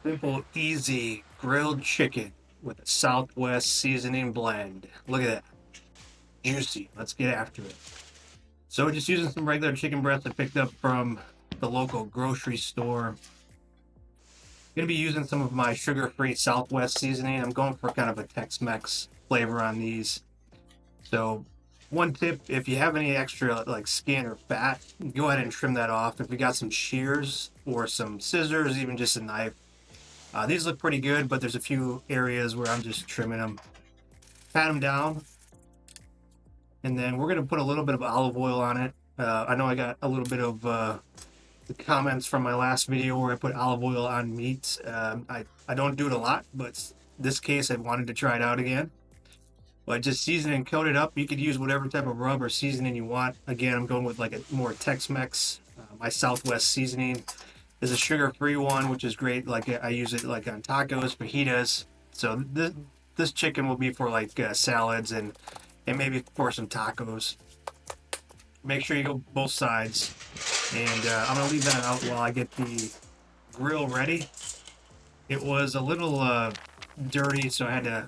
Simple, easy grilled chicken with a Southwest seasoning blend. Look at that. Juicy. Let's get after it. So just using some regular chicken breast I picked up from the local grocery store. Gonna be using some of my sugar-free Southwest seasoning. I'm going for kind of a Tex-Mex flavor on these. So one tip, if you have any extra like skin or fat, go ahead and trim that off. If you got some shears or some scissors, even just a knife, these look pretty good, but there's a few areas where I'm just trimming them. Pat them down, and then we're gonna put a little bit of olive oil on it. I know I got a little bit of the comments from my last video where I put olive oil on meat. I don't do it a lot, but this case I wanted to try it out again. But just season and coat it up. You could use whatever type of rub or seasoning you want. Again, I'm going with like a more Tex-Mex. My Southwest seasoning is a sugar-free one, which is great. Like I use it like on tacos, fajitas. So this chicken will be for like salads and maybe for some tacos. Make sure you go both sides, and I'm gonna leave that out while I get the grill ready. It was a little dirty, so I had to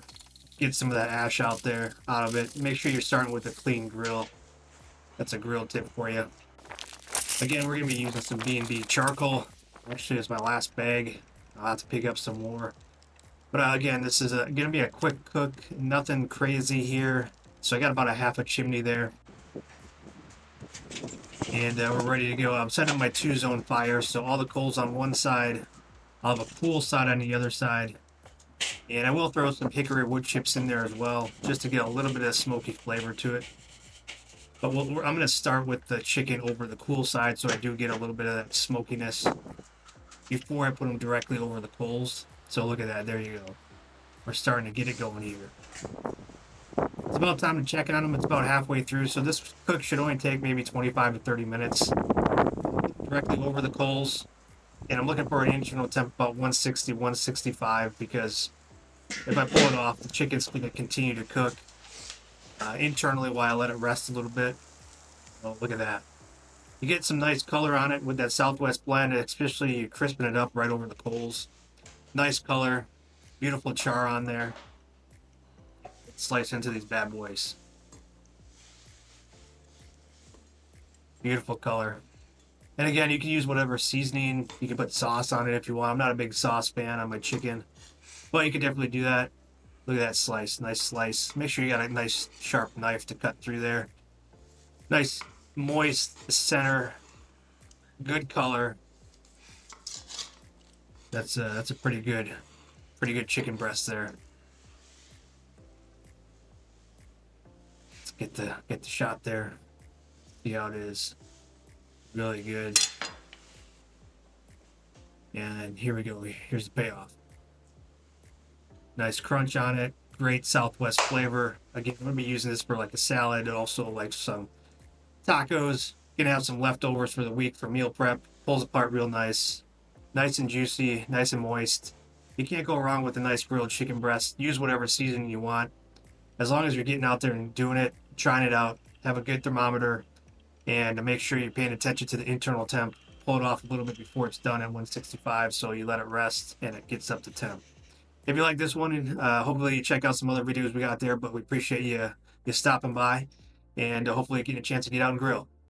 get some of that ash out of it. Make sure you're starting with a clean grill. That's a grill tip for you. Again, we're gonna be using some B&B charcoal. Actually, it's my last bag. I'll have to pick up some more. But again, this is gonna be a quick cook. Nothing crazy here. So I got about a half a chimney there. And we're ready to go. I'm setting up my 2-zone fire, so all the coals on one side. I'll have a pool side on the other side. And I will throw some hickory wood chips in there as well, just to get a little bit of smoky flavor to it. But I'm going to start with the chicken over the cool side, so I do get a little bit of that smokiness before I put them directly over the coals. So look at that, there you go. We're starting to get it going here. It's about time to check on them. It's about halfway through, so this cook should only take maybe 25 to 30 minutes. Directly over the coals. And I'm looking for an internal temp about 160, 165, because if I pull it off, the chicken's going to continue to cook internally while I let it rest a little bit. Oh, look at that. You get some nice color on it with that Southwest blend, especially crisping it up right over the coals. Nice color, beautiful char on there. Slice into these bad boys. Beautiful color. And again, you can use whatever seasoning. You can put sauce on it if you want. I'm not a big sauce fan on my chicken, but you can definitely do that. Look at that slice, nice slice. Make sure you got a nice sharp knife to cut through there. Nice moist center, good color. That's a pretty good chicken breast there. Let's get the shot there. See how it is. Really good. And here we go. Here's the payoff. Nice crunch on it. Great Southwest flavor. Again, I'm gonna be using this for like a salad, and also like some tacos. Gonna have some leftovers for the week for meal prep. Pulls apart real nice. Nice and juicy, nice and moist. You can't go wrong with a nice grilled chicken breast. Use whatever seasoning you want. As long as you're getting out there and doing it, trying it out, have a good thermometer, and make sure you're paying attention to the internal temp. Pull it off a little bit before it's done at 165, so you let it rest and it gets up to temp. If you like this one, hopefully you check out some other videos we got there, but we appreciate you stopping by, and hopefully getting a chance to get out and grill.